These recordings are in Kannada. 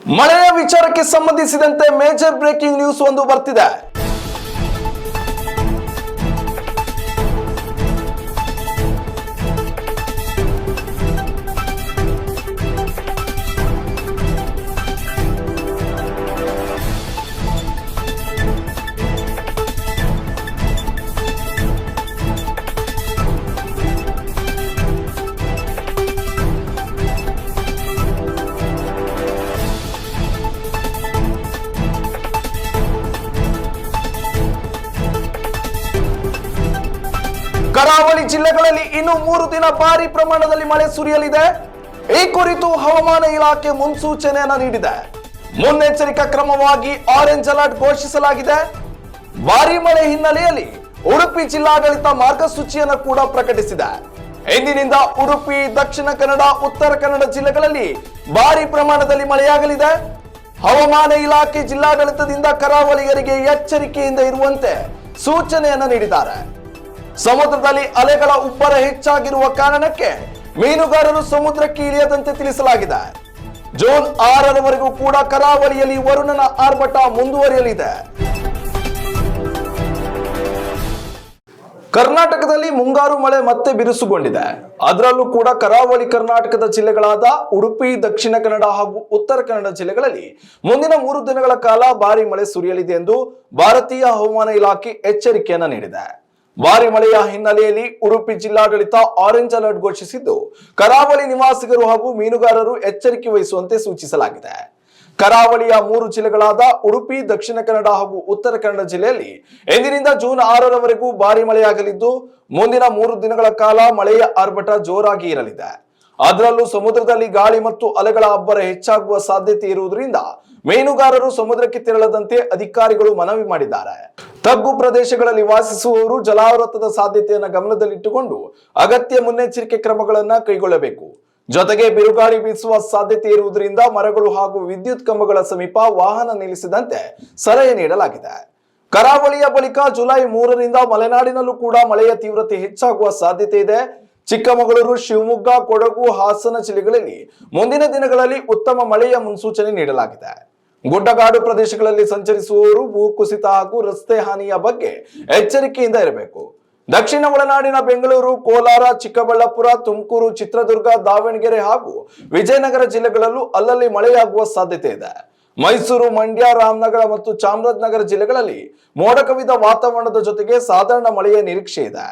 ಮಳೆಯ ವಿಚಾರಕ್ಕೆ ಸಂಬಂಧಿಸಿದಂತೆ ಮೇಜರ್ ಬ್ರೇಕಿಂಗ್ ನ್ಯೂಸ್ ಒಂದು ಬರ್ತಿದೆ. ಕರಾವಳಿ ಜಿಲ್ಲೆಗಳಲ್ಲಿ ಇನ್ನು 3 ದಿನ ಭಾರಿ ಪ್ರಮಾಣದಲ್ಲಿ ಮಳೆ ಸುರಿಯಲಿದೆ. ಈ ಕುರಿತು ಹವಾಮಾನ ಇಲಾಖೆ ಮುನ್ಸೂಚನೆಯನ್ನು ನೀಡಿದೆ. ಮುನ್ನೆಚ್ಚರಿಕಾ ಕ್ರಮವಾಗಿ ಆರೆಂಜ್ ಅಲರ್ಟ್ ಘೋಷಿಸಲಾಗಿದೆ. ಭಾರಿ ಮಳೆ ಹಿನ್ನೆಲೆಯಲ್ಲಿ ಉಡುಪಿ ಜಿಲ್ಲಾಡಳಿತ ಮಾರ್ಗಸೂಚಿಯನ್ನು ಕೂಡ ಪ್ರಕಟಿಸಿದೆ. ಇಂದಿನಿಂದ ಉಡುಪಿ, ದಕ್ಷಿಣ ಕನ್ನಡ, ಉತ್ತರ ಕನ್ನಡ ಜಿಲ್ಲೆಗಳಲ್ಲಿ ಭಾರಿ ಪ್ರಮಾಣದಲ್ಲಿ ಮಳೆಯಾಗಲಿದೆ. ಹವಾಮಾನ ಇಲಾಖೆ ಜಿಲ್ಲಾಡಳಿತದಿಂದ ಕರಾವಳಿಗರಿಗೆ ಎಚ್ಚರಿಕೆಯಿಂದ ಇರುವಂತೆ ಸೂಚನೆಯನ್ನು ನೀಡಿದ್ದಾರೆ. ಸಮುದ್ರದಲ್ಲಿ ಅಲೆಗಳ ಉಬ್ಬರ ಹೆಚ್ಚಾಗಿರುವ ಕಾರಣಕ್ಕೆ ಮೀನುಗಾರರು ಸಮುದ್ರಕ್ಕೆ ಇಳಿಯದಂತೆ ತಿಳಿಸಲಾಗಿದೆ. ಜೂನ್ 6ರವರೆಗೂ ಕೂಡ ಕರಾವಳಿಯಲ್ಲಿ ವರುಣನ ಆರ್ಭಟ ಮುಂದುವರಿಯಲಿದೆ. ಕರ್ನಾಟಕದಲ್ಲಿ ಮುಂಗಾರು ಮಳೆ ಮತ್ತೆ ಬಿರುಸುಗೊಂಡಿದೆ. ಅದರಲ್ಲೂ ಕೂಡ ಕರಾವಳಿ ಕರ್ನಾಟಕದ ಜಿಲ್ಲೆಗಳಾದ ಉಡುಪಿ, ದಕ್ಷಿಣ ಕನ್ನಡ ಹಾಗೂ ಉತ್ತರ ಕನ್ನಡ ಜಿಲ್ಲೆಗಳಲ್ಲಿ ಮುಂದಿನ 3 ದಿನಗಳ ಕಾಲ ಭಾರಿ ಮಳೆ ಸುರಿಯಲಿದೆ ಎಂದು ಭಾರತೀಯ ಹವಾಮಾನ ಇಲಾಖೆ ಎಚ್ಚರಿಕೆಯನ್ನ ನೀಡಿದೆ. ಭಾರಿ ಮಳೆಯ ಹಿನ್ನೆಲೆಯಲ್ಲಿ ಉಡುಪಿ ಜಿಲ್ಲಾಡಳಿತ ಆರೆಂಜ್ ಅಲರ್ಟ್ ಘೋಷಿಸಿದ್ದು, ಕರಾವಳಿ ನಿವಾಸಿಗರು ಹಾಗೂ ಮೀನುಗಾರರು ಎಚ್ಚರಿಕೆ ವಹಿಸುವಂತೆ ಸೂಚಿಸಲಾಗಿದೆ. ಕರಾವಳಿಯ 3 ಜಿಲ್ಲೆಗಳಾದ ಉಡುಪಿ, ದಕ್ಷಿಣ ಕನ್ನಡ ಹಾಗೂ ಉತ್ತರ ಕನ್ನಡ ಜಿಲ್ಲೆಯಲ್ಲಿ ಇಂದಿನಿಂದ ಜೂನ್ 6ರವರೆಗೂ ಭಾರಿ ಮಳೆಯಾಗಲಿದ್ದು, ಮುಂದಿನ 3 ದಿನಗಳ ಕಾಲ ಮಳೆಯ ಆರ್ಭಟ ಜೋರಾಗಿ ಇರಲಿದೆ. ಅದರಲ್ಲೂ ಸಮುದ್ರದಲ್ಲಿ ಗಾಳಿ ಮತ್ತು ಅಲೆಗಳ ಅಬ್ಬರ ಹೆಚ್ಚಾಗುವ ಸಾಧ್ಯತೆ ಇರುವುದರಿಂದ ಮೀನುಗಾರರು ಸಮುದ್ರಕ್ಕೆ ತೆರಳದಂತೆ ಅಧಿಕಾರಿಗಳು ಮನವಿ ಮಾಡಿದ್ದಾರೆ. ತಗ್ಗು ಪ್ರದೇಶಗಳಲ್ಲಿ ವಾಸಿಸುವವರು ಜಲಾವೃತದ ಸಾಧ್ಯತೆಯನ್ನು ಗಮನದಲ್ಲಿಟ್ಟುಕೊಂಡು ಅಗತ್ಯ ಮುನ್ನೆಚ್ಚರಿಕೆ ಕ್ರಮಗಳನ್ನು ಕೈಗೊಳ್ಳಬೇಕು. ಜೊತೆಗೆ ಬಿರುಗಾಳಿ ಬೀಸುವ ಸಾಧ್ಯತೆ ಇರುವುದರಿಂದ ಮರಗಳು ಹಾಗೂ ವಿದ್ಯುತ್ ಕಂಬಗಳ ಸಮೀಪ ವಾಹನ ನಿಲ್ಲಿಸದಂತೆ ಸಲಹೆ ನೀಡಲಾಗಿದೆ. ಕರಾವಳಿಯ ಬಳಿಕ ಜುಲೈ 3ರಿಂದ ಮಲೆನಾಡಿನಲ್ಲೂ ಕೂಡ ಮಳೆಯ ತೀವ್ರತೆ ಹೆಚ್ಚಾಗುವ ಸಾಧ್ಯತೆ ಇದೆ. ಚಿಕ್ಕಮಗಳೂರು, ಶಿವಮೊಗ್ಗ, ಕೊಡಗು, ಹಾಸನ ಜಿಲ್ಲೆಗಳಲ್ಲಿ ಮುಂದಿನ ದಿನಗಳಲ್ಲಿ ಉತ್ತಮ ಮಳೆಯ ಮುನ್ಸೂಚನೆ ನೀಡಲಾಗಿದೆ. ಗುಡ್ಡಗಾಡು ಪ್ರದೇಶಗಳಲ್ಲಿ ಸಂಚರಿಸುವವರು ಭೂಕುಸಿತ ಹಾಗೂ ರಸ್ತೆ ಹಾನಿಯ ಬಗ್ಗೆ ಎಚ್ಚರಿಕೆಯಿಂದ ಇರಬೇಕು. ದಕ್ಷಿಣ ಒಳನಾಡಿನ ಬೆಂಗಳೂರು, ಕೋಲಾರ, ಚಿಕ್ಕಬಳ್ಳಾಪುರ, ತುಮಕೂರು, ಚಿತ್ರದುರ್ಗ, ದಾವಣಗೆರೆ ಹಾಗೂ ವಿಜಯನಗರ ಜಿಲ್ಲೆಗಳಲ್ಲೂ ಅಲ್ಲಲ್ಲಿ ಮಳೆಯಾಗುವ ಸಾಧ್ಯತೆ ಇದೆ. ಮೈಸೂರು, ಮಂಡ್ಯ, ರಾಮನಗರ ಮತ್ತು ಚಾಮರಾಜನಗರ ಜಿಲ್ಲೆಗಳಲ್ಲಿ ಮೋಡ ಕವಿದ ವಾತಾವರಣದ ಜೊತೆಗೆ ಸಾಧಾರಣ ಮಳೆಯ ನಿರೀಕ್ಷೆ ಇದೆ.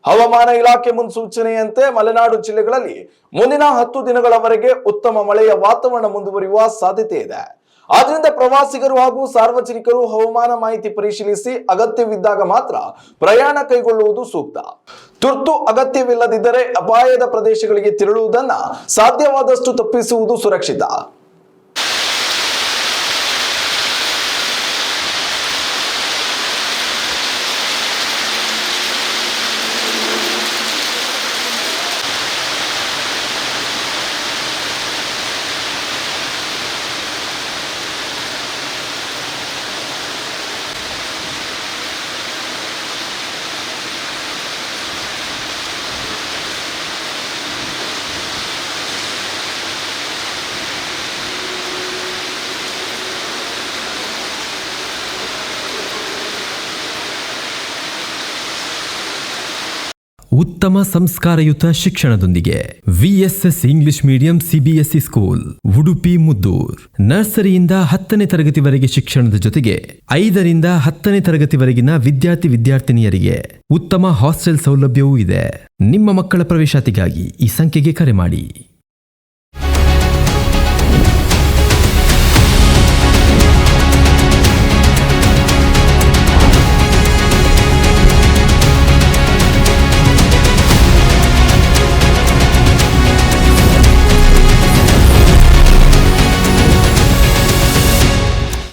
ಹವಾಮಾನ ಇಲಾಖೆ ಮುನ್ಸೂಚನೆಯಂತೆ ಮಲೆನಾಡು ಜಿಲ್ಲೆಗಳಲ್ಲಿ ಮುಂದಿನ 10 ದಿನಗಳವರೆಗೆ ಉತ್ತಮ ಮಳೆಯ ವಾತಾವರಣ ಮುಂದುವರಿಯುವ ಸಾಧ್ಯತೆ ಇದೆ. ಆದ್ರಿಂದ ಪ್ರವಾಸಿಗರು ಹಾಗೂ ಸಾರ್ವಜನಿಕರು ಹವಾಮಾನ ಮಾಹಿತಿ ಪರಿಶೀಲಿಸಿ ಅಗತ್ಯವಿದ್ದಾಗ ಮಾತ್ರ ಪ್ರಯಾಣ ಕೈಗೊಳ್ಳುವುದು ಸೂಕ್ತ. ತುರ್ತು ಅಗತ್ಯವಿಲ್ಲದಿದ್ದರೆ ಅಪಾಯದ ಪ್ರದೇಶಗಳಿಗೆ ತೆರಳುವುದನ್ನ ಸಾಧ್ಯವಾದಷ್ಟು ತಪ್ಪಿಸುವುದು ಸುರಕ್ಷಿತ. ಉತ್ತಮ ಸಂಸ್ಕಾರಯುತ ಶಿಕ್ಷಣದೊಂದಿಗೆ VSS English medium CBSE school Udupi Muddur. ನರ್ಸರಿಯಿಂದ 10ನೇ ತರಗತಿವರೆಗೆ ಶಿಕ್ಷಣದ ಜೊತೆಗೆ 5ರಿಂದ 10ನೇ ತರಗತಿವರೆಗಿನ ವಿದ್ಯಾರ್ಥಿನಿಯರಿಗೆ ಉತ್ತಮ ಹಾಸ್ಟೆಲ್ ಸೌಲಭ್ಯವೂ ಇದೆ. ನಿಮ್ಮ ಮಕ್ಕಳ ಪ್ರವೇಶಾತಿಗಾಗಿ ಈ ಸಂಖ್ಯೆಗೆ ಕರೆ ಮಾಡಿ.